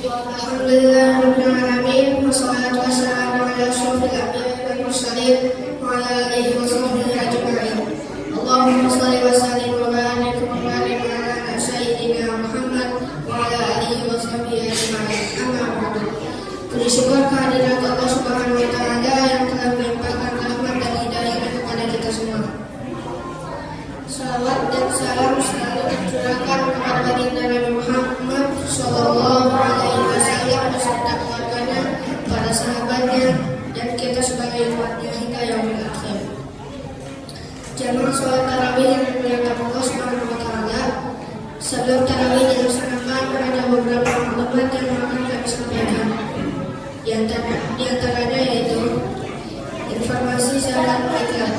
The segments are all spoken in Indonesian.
Alhamdulillahirabbil alamin wassalatu wassalamu ala asyrofil anbiya'i wal mursalin wa ala alihi wa sahbihi ajma'in. Allahumma shalli wa sallim wa barik ala sayyidina Muhammad wa ala alihi wa sahbihi ajma'in. Amma ba'du. Puji syukur kehadirat Allah Subhanahu wa taala yang telah melimpahkan rahmat dan hidayahnya kepada kita semua. Salawat dan salam selalu tercurahkan kepada baginda Nabi Muhammad sallallahu alaihi wasallam beserta keluarganya, para sahabatnya, dan kita sebagai umatnya hingga yaumil akhir. Jamaah sholat tarawih yang dimuliakan Allah Subhanahu wa taala, sebelum tarawih dilaksanakan ada beberapa maklumat yang akan kami sampaikan. Di antaranya yaitu informasi zakat fitrah.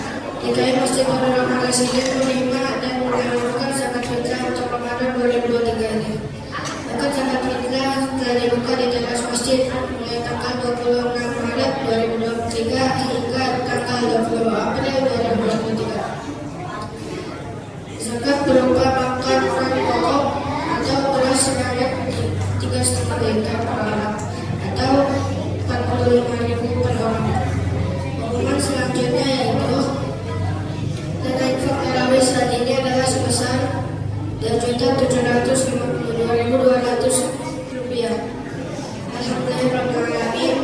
DKI Masjid Nurul Al-Qasim menerima dan menyalurkan zakat fitrah untuk Ramadan 2023 ini. Zakat fitrah telah dibuka di teras masjid mulai tanggal 26 Maret 2023 hingga tanggal 20 April 2023. Zakat berupa makan pokok atau beras sebanyak 3,5 liter per orang atau 45.000 per orang. Pengumuman selanjutnya yaitu dana infak tarawih saat ini adalah sebesar Rp2.752.200. Alhamdulillahirrahmanirrahim.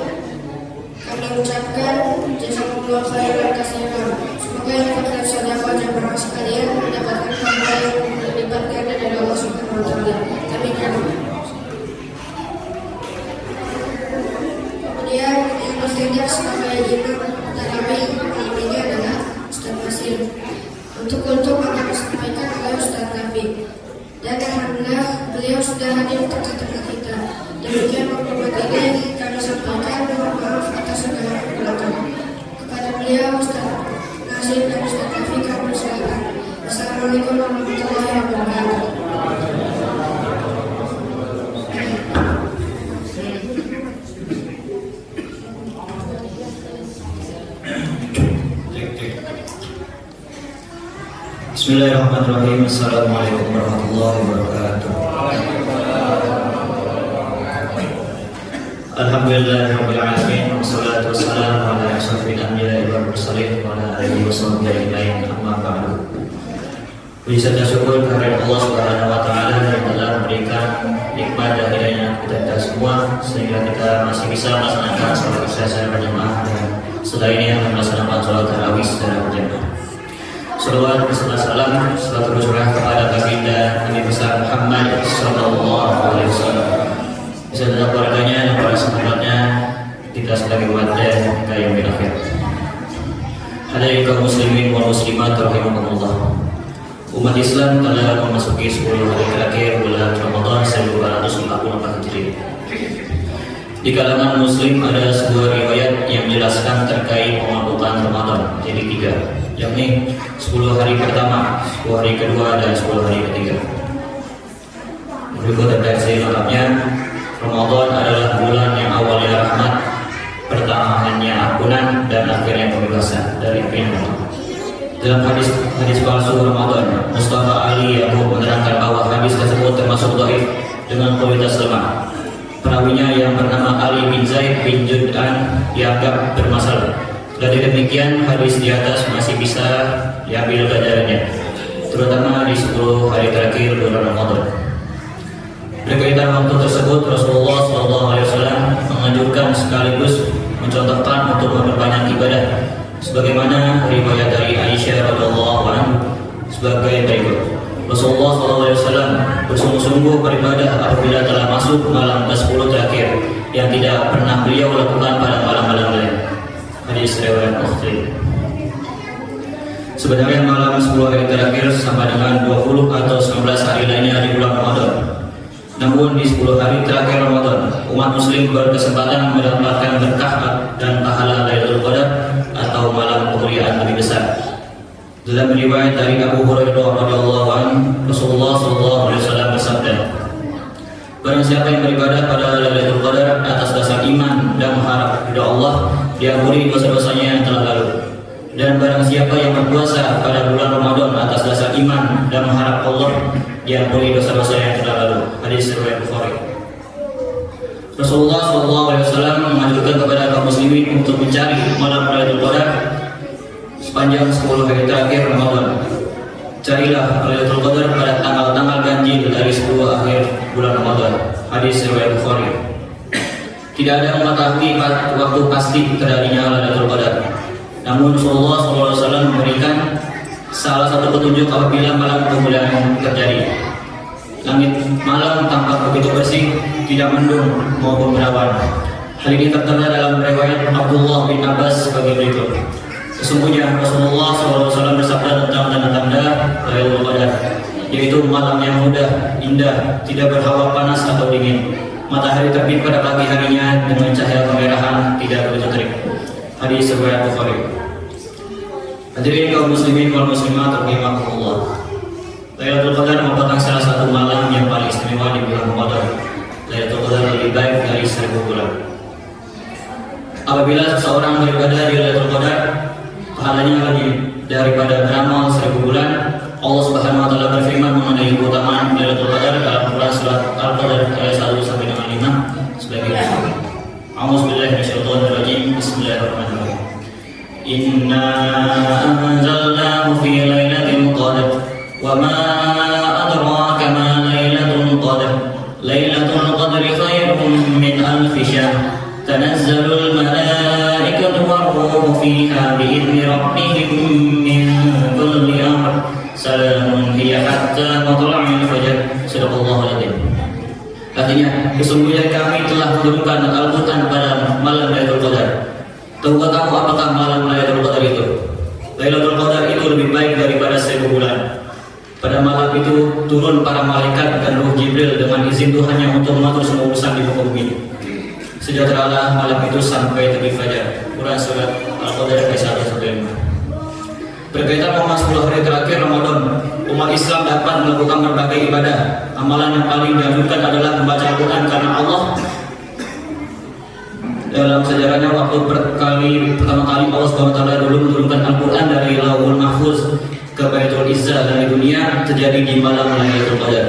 Kami ucapkan jazakumullah khairan katsiran. Semoga infak dan sedekah jamaah sekalian mendapatkan pahala yang berlipat ganda dari Allah Subhanahu wa taala. Amin. Kemudian yang bertindak sebagai imam tarawih malam ini adalah Ustaz Masih. Untuk akan disampaikan oleh Ustaz Nabi. Dan alhamdulillah beliau sudah hadir untuk tengah kita. Demikian maklumat ini kami sampaikan. Mohon maaf atas segala kekurangan. Kepada beliau Ustaz Nasir dan Ustaz Nabi kami persilakan. Assalamualaikum warahmatullahi wabarakatuh. Bismillahirrahmanirrahim. Assalamualaikum warahmatullahi wabarakatuh. Alhamdulillahirabbil alamin wassalatu wassalamu ala asyrofil anbiya'i wal mursalin wa ala alihi wa sahbihi ajma'in. Amma ba'du. Puji serta syukur kehadirat Allah Subhanahu wa taala yang telah memberikan nikmat dan hidayahnya kepada kita semua sehingga kita masih bisa melaksanakan salat isya secara berjamaah dan setelah ini akan melaksanakan salat tarawih secara berjamaah. Salawat beserta salam selalu tercurah kepada baginda Nabi besar Muhammad sallallahu alaihi wasallam beserta keluarganya dan para sahabatnya, kita sebagai umatnya hingga yaumil akhir. Hadirin kaum muslimin wal muslimat rahimakumullah. Umat Islam telah memasuki 10 hari terakhir bulan Ramadan 1444 Hijriah. Di kalangan muslim ada sebuah riwayat yang menjelaskan terkait pemasukan Ramadan jadi 3, yakni 10 hari pertama, 10 hari kedua, dan 10 hari ketiga. Berikut versi lengkapnya. Ramadan adalah bulan yang awalnya rahmat, pertengahannya ampunan, dan akhirnya pembebasan dari pimpinan. Dalam hadis palsu Ramadan, Mustafa Ali Yaqub menerangkan bahwa hadis tersebut termasuk dhaif dengan kualitas lemah. Perawinya yang bernama Ali bin Zaid bin Jud'an dianggap bermasalah. Dari demikian, hadis di atas masih bisa diambil pelajarannya, terutama di 10 hari terakhir bulan Ramadan. Berkaitan waktu tersebut, Rasulullah SAW menganjurkan sekaligus mencontohkan untuk memperbanyak ibadah, sebagaimana riwayat dari Aisyah radhiyallahu anha sebagai berikut. Rasulullah SAW bersungguh-sungguh beribadah apabila telah masuk malam ke-10 terakhir, yang tidak pernah beliau lakukan pada malam-malam lain. Hadis riwayat Muslim. Sebenarnya malam 10 hari terakhir sama dengan 20 atau 19 hari lainnya di bulan Ramadan. Namun di 10 hari terakhir Ramadan, umat muslim berkesempatan mendapatkan berkah dan pahala Lailatul Qadar atau malam kemuliaan lebih besar. Dalam riwayat dari Abu Hurairah radhiyallahu anhu, Rasulullah SAW bersabda, barang siapa yang beribadah pada Lailatul Qadar atas dasar iman dan mengharap ridha Allah, diampuni dosa-dosanya yang telah lalu. Dan barang siapa yang berpuasa pada bulan Ramadan atas dasar iman dan mengharap Allah, diampuni dosa-dosa yang telah lalu. Hadis riwayat Bukhari. Rasulullah SAW menganjurkan kepada kaum muslimin untuk mencari malam Lailatul Qadar sepanjang 10 hari terakhir Ramadan. Carilah Lailatul Qadar pada tanggal-tanggal ganjil dari 10 akhir bulan Ramadan. Hadis riwayat Bukhari. Tidak ada yang mengetahui waktu pasti terjadinya Lailatul Qadar. Namun Rasulullah SAW memberikan salah satu petunjuk apabila malam kemuliaan terjadi. Langit malam tampak begitu bersih, tidak mendung maupun berawan. Hal ini tertera dalam riwayat Abdullah bin Abbas sebagai berikut. Sesungguhnya Rasulullah SAW bersabda tentang tanda-tanda Lailatul Qadar, yaitu malam yang mudah, indah, tidak berhawa panas atau dingin. Matahari terbit pada pagi harinya dengan cahaya kemerahan, tidak begitu terik. Hadis riwayat Bukhari. Hadirin kaum muslimin wal muslimat rahimakumullah. Lailatul Qadar merupakan salah satu malam yang paling istimewa di bulan Ramadan. Lailatul Qadar lebih baik dari 1000 bulan. Apabila seseorang beribadah di Lailatul Qadar, pahalanya lebih daripada beramal 1000 bulan. Allah Subhanahu wa taala berfirman mengenai keutamaan Lailatul Qadar dalam Quran surat Al-Qadar ayat 1 sampai dengan 5 sebagai berikut. A'udzubillahi minasyaitonir rajim. Bismillahirrahmanirrahim. Inna anzalnahu fi lailatul qadar wa ma adraka ma lailatul qadar. Lailatul qadri khairun min alfi syahr. Tanazzalul malaikatu war-ruhu fiha bi'izni rabbihim min kulli amr. Salamun hiya hatta matla'il fajr. Sadaqallahul adzim. Artinya, sesungguhnya kami telah menurunkan Al-Quran pada malam Lailatul Qadar. Tahukah kamu apakah malam Lailatul Qadar itu? Lailatul Qadar itu lebih baik daripada 1000 bulan. Pada malam itu turun para malaikat dan Ruh Jibril dengan izin Tuhannya untuk mengatur semua urusan di muka bumi. Sejahteralah malam itu sampai terbit fajar. Quran surat Al-Qadar ayat 1 sampai 5. Berkaitan dengan 10 hari terakhir Ramadan, umat Islam dapat melakukan berbagai ibadah. Amalan yang paling dianjurkan adalah membaca Al-Quran karena Allah dalam sejarahnya waktu pertama kali Allah SWT dulu menurunkan Al-Quran dari Lauhul Mahfuz ke Baitul Izzah dari dunia terjadi di malam Lailatul Qadar.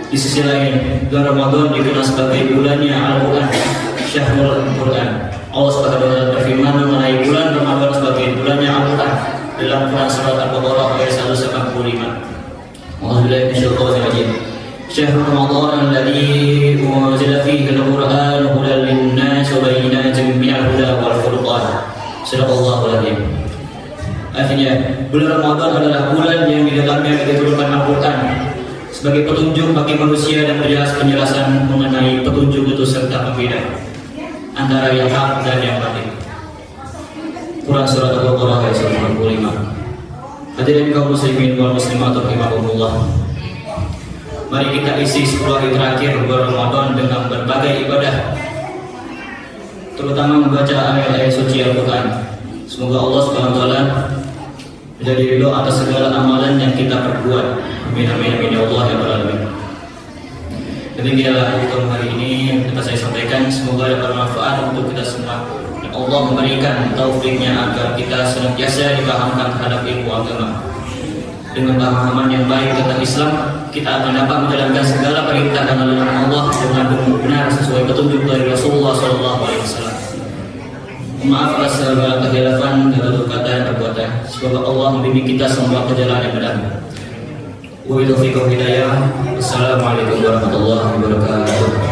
Di sisi lain, bulan Ramadan dikenal sebagai bulannya Al-Quran, Syahrul Quran. Allah SWT berfirman mengenai bulan Ramadan sebagai bulannya Al-Quran dalam Quran surat Al-Baqarah ayat 185. A'udzubillahi minasyaitonir rajim. Syahrul Ramadan alladzi unzila fihi al-Qur'an hudan lin-nas wa bayyinatin minal huda wal furqan. Sadaqallahul adzim. Artinya, bulan Ramadan adalah bulan yang di dalamnya diturunkan Al-Quran sebagai petunjuk bagi manusia dan penjelasan mengenai petunjuk itu serta pembeda antara yang hak dan yang batil. Quran surat Al-Baqarah ayat 185. Hadirin kaum muslimin wal muslimat rahimakumullah. Mari kita isi 10 hari terakhir bulan Ramadan dengan berbagai ibadah, terutama membaca ayat-ayat suci Al-Quran. Semoga Allah Subhanahu wa taala menjadi ridho atas segala amalan yang kita perbuat. Amin amin amin ya Allah ya rabbal alamin. Demikianlah untuk hari ini dapat saya sampaikan, semoga dapat bermanfaat untuk kita semua. Allah memberikan taufiknya agar kita senantiasa dipahamkan terhadap ilmu agama. Dengan pemahaman yang baik tentang Islam, kita akan dapat menjalankan segala perintah dan larangan Allah dengan benar sesuai petunjuk dari Rasulullah SAW. Maaf atas segala kehilafan dan tutur kata dan perbuatan. Semoga Allah membimbing kita semua ke jalan yang benar. Wa billahi taufiq wal hidayah. Assalamualaikum warahmatullahi wabarakatuh.